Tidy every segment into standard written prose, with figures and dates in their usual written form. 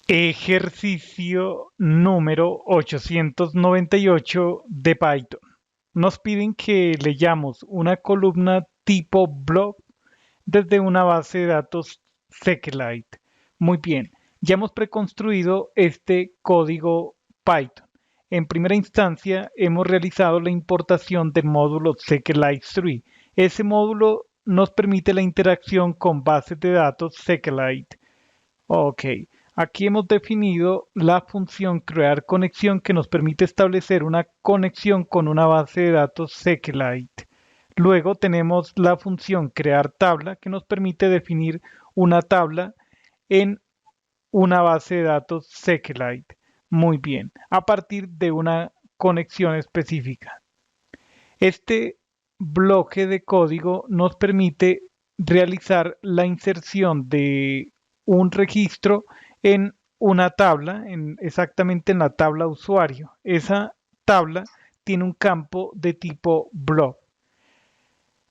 Ejercicio número 898 de Python. Nos piden que leyamos una columna tipo blob desde una base de datos SQLite. Muy bien, ya hemos preconstruido este código Python. En primera instancia, hemos realizado la importación del módulo SQLite 3. Ese módulo nos permite la interacción con bases de datos SQLite. Ok, aquí hemos definido la función crear conexión que nos permite establecer una conexión con una base de datos SQLite. Luego tenemos la función crear tabla que nos permite definir una tabla en una base de datos SQLite. Muy bien, a partir de una conexión específica. Este bloque de código nos permite realizar la inserción de un registro en una tabla, exactamente en la tabla usuario. Esa tabla tiene un campo de tipo blob.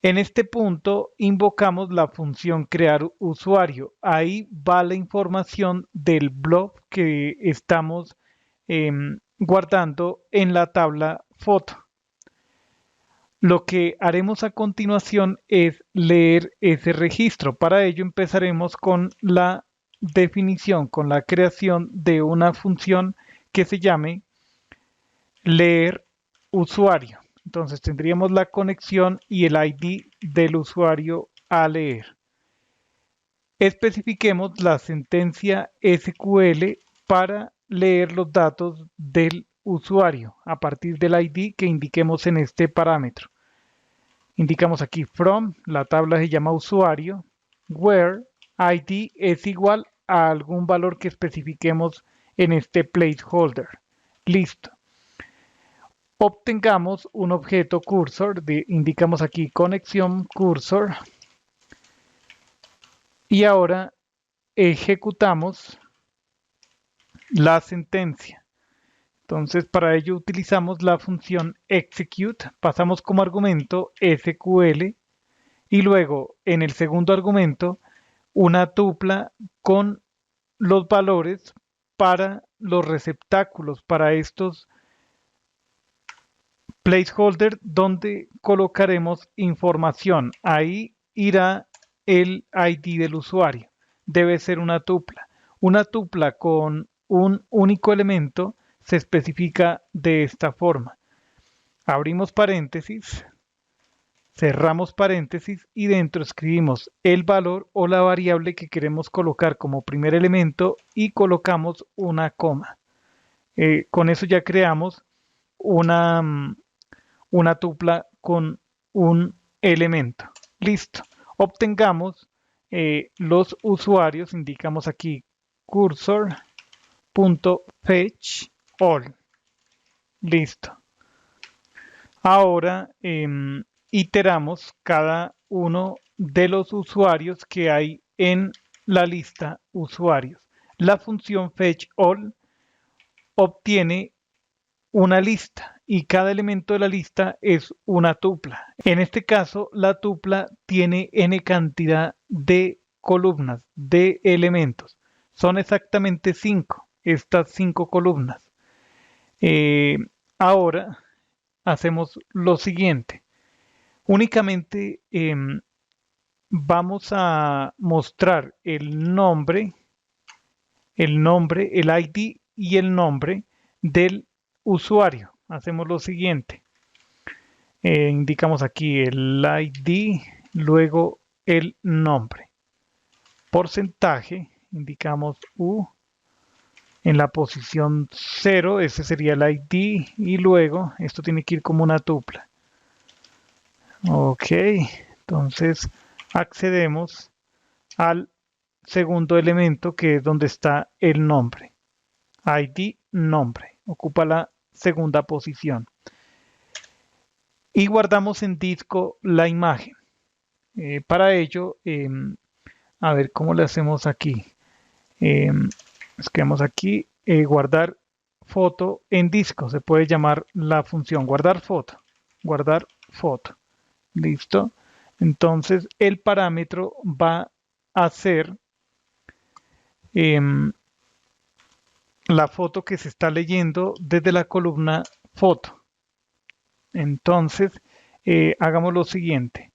En este punto invocamos la función crear usuario. Ahí va la información del blob que estamos guardando en la tabla foto. Lo que haremos a continuación es leer ese registro. Para ello empezaremos con la definición, con la creación de una función que se llame leer usuario. Entonces tendríamos la conexión y el ID del usuario a leer. Especifiquemos la sentencia SQL para leer los datos del usuario a partir del ID que indiquemos en este parámetro. Indicamos aquí from, la tabla se llama usuario, where ID es igual a algún valor que especifiquemos en este placeholder. Listo. Obtengamos un objeto cursor, indicamos aquí conexión cursor y ahora ejecutamos la sentencia. Entonces, para ello utilizamos la función execute, pasamos como argumento SQL y luego en el segundo argumento una tupla con los valores para los receptáculos, para estos placeholder donde colocaremos información. Ahí irá el ID del usuario. Debe ser una tupla. Una tupla con un único elemento se especifica de esta forma. Abrimos paréntesis, cerramos paréntesis y dentro escribimos el valor o la variable que queremos colocar como primer elemento y colocamos una coma. Con eso ya creamos una, una tupla con un elemento. Listo. Obtengamos los usuarios, indicamos aquí cursor.fetch all. Listo. Ahora iteramos cada uno de los usuarios que hay en la lista usuarios. La función fetch all obtiene una lista y cada elemento de la lista es una tupla. En este caso, la tupla tiene n cantidad de columnas, de elementos. Son exactamente 5, estas 5 columnas. Eh, Ahora hacemos lo siguiente. Únicamente vamos a mostrar el ID y el nombre del usuario. Hacemos lo siguiente. Indicamos aquí el ID, luego el nombre. Porcentaje, indicamos U. En la posición 0, ese sería el ID y luego esto tiene que ir como una tupla. Ok, entonces accedemos al segundo elemento que es donde está el nombre. ID, nombre, ocupa la segunda posición. Y guardamos en disco la imagen. Para ello, a ver cómo le hacemos aquí. Escribimos aquí guardar foto en disco. Se puede llamar la función guardar foto. Guardar foto. Listo. Entonces el parámetro va a ser la foto que se está leyendo desde la columna foto. Entonces, hagamos lo siguiente.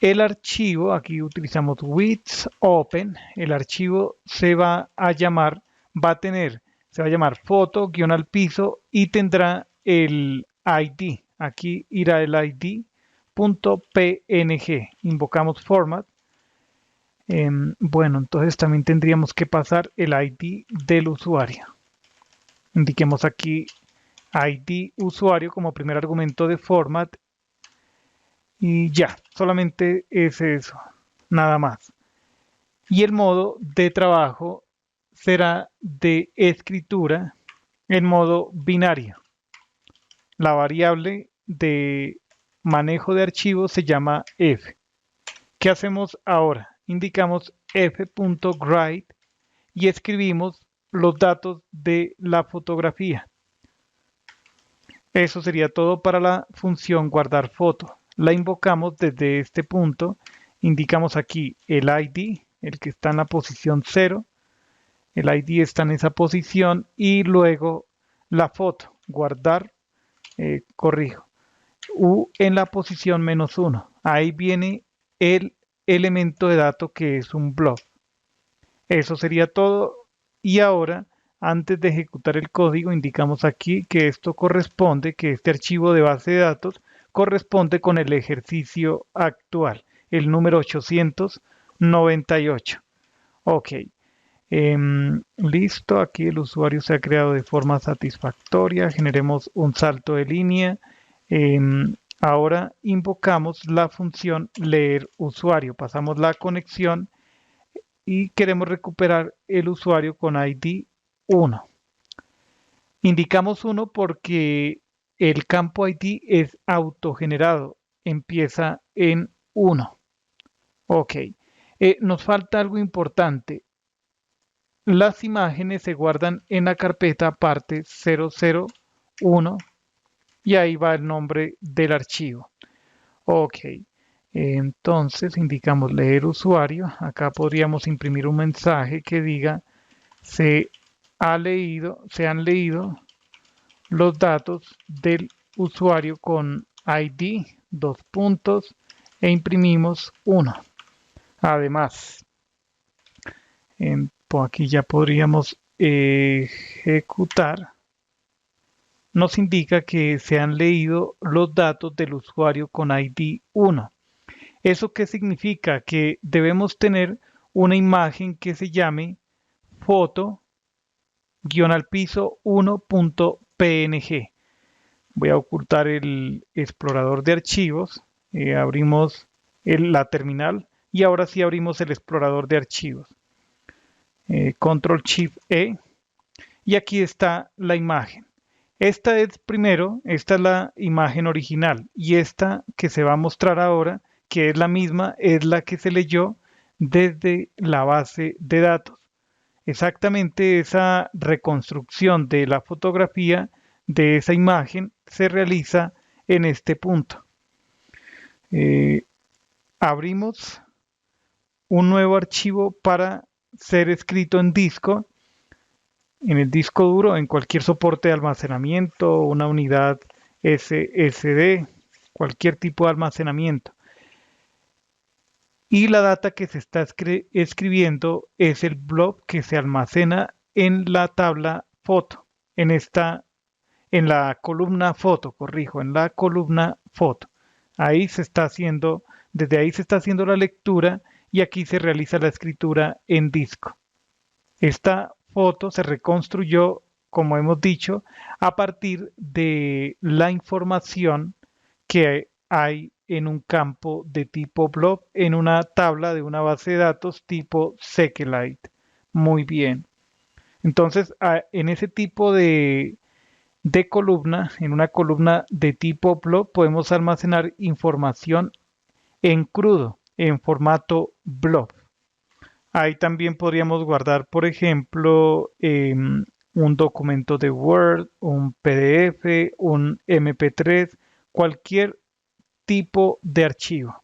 El archivo, aquí utilizamos with open, el archivo se va a llamar, se va a llamar foto, guión al piso y tendrá el ID. Aquí irá el ID .png. Invocamos format. Bueno, entonces también tendríamos que pasar el ID del usuario. Indiquemos aquí ID usuario como primer argumento de format y ya, solamente es eso, nada más. Y el modo de trabajo será de escritura en modo binario. La variable de manejo de archivos se llama f. ¿Qué hacemos ahora? Indicamos f.write y escribimos los datos de la fotografía. Eso sería todo para la función guardar foto. La invocamos desde este punto. Indicamos aquí el ID, el que está en la posición 0. El ID está en esa posición y luego la foto, guardar, corrijo, U en la posición -1. Ahí viene el elemento de dato que es un blob. Eso sería todo. Y ahora, antes de ejecutar el código, indicamos aquí que esto corresponde, que este archivo de base de datos corresponde con el ejercicio actual, el número 898. Ok. Listo, aquí el usuario se ha creado de forma satisfactoria. Generemos un salto de línea. Ahora invocamos la función leer usuario. Pasamos la conexión y queremos recuperar el usuario con ID 1. Indicamos 1 porque el campo ID es autogenerado, empieza en 1. Ok, nos falta algo importante. Las imágenes se guardan en la carpeta parte 001 y ahí va el nombre del archivo. Ok, entonces indicamos leer usuario. Acá podríamos imprimir un mensaje que diga se han leído los datos del usuario con ID, dos puntos, e imprimimos 1. Además, pues aquí ya podríamos ejecutar. Nos indica que se han leído los datos del usuario con ID 1. ¿Eso qué significa? Que debemos tener una imagen que se llame foto al piso 1.png. Voy a ocultar el explorador de archivos. Abrimos la terminal y ahora sí abrimos el explorador de archivos. Control Shift E y aquí está la imagen. Esta es la imagen original y esta que se va a mostrar ahora, que es la misma, es la que se leyó desde la base de datos. Exactamente esa reconstrucción de la fotografía de esa imagen se realiza en este punto. Abrimos un nuevo archivo para ser escrito en disco, en el disco duro, en cualquier soporte de almacenamiento, una unidad SSD, cualquier tipo de almacenamiento. Y la data que se está escribiendo es el blob que se almacena en la tabla foto, en la columna foto, corrijo, en la columna foto. Ahí se está haciendo, desde ahí se está haciendo la lectura y aquí se realiza la escritura en disco. Esta foto se reconstruyó, como hemos dicho, a partir de la información que hay en un campo de tipo blob en una tabla de una base de datos tipo SQLite. Muy bien. Entonces, en ese tipo de columna, en una columna de tipo blob, podemos almacenar información en crudo, en formato blob. Ahí también podríamos guardar, por ejemplo, un documento de Word, un PDF, un MP3, cualquier tipo de archivo.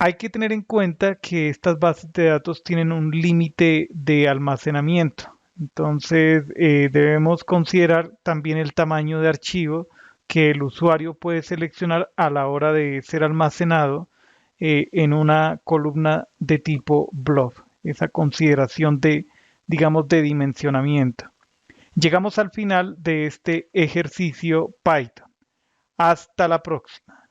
Hay que tener en cuenta que estas bases de datos tienen un límite de almacenamiento. Entonces, debemos considerar también el tamaño de archivo que el usuario puede seleccionar a la hora de ser almacenado en una columna de tipo blob. Esa consideración de, digamos, de dimensionamiento. Llegamos al final de este ejercicio Python. Hasta la próxima.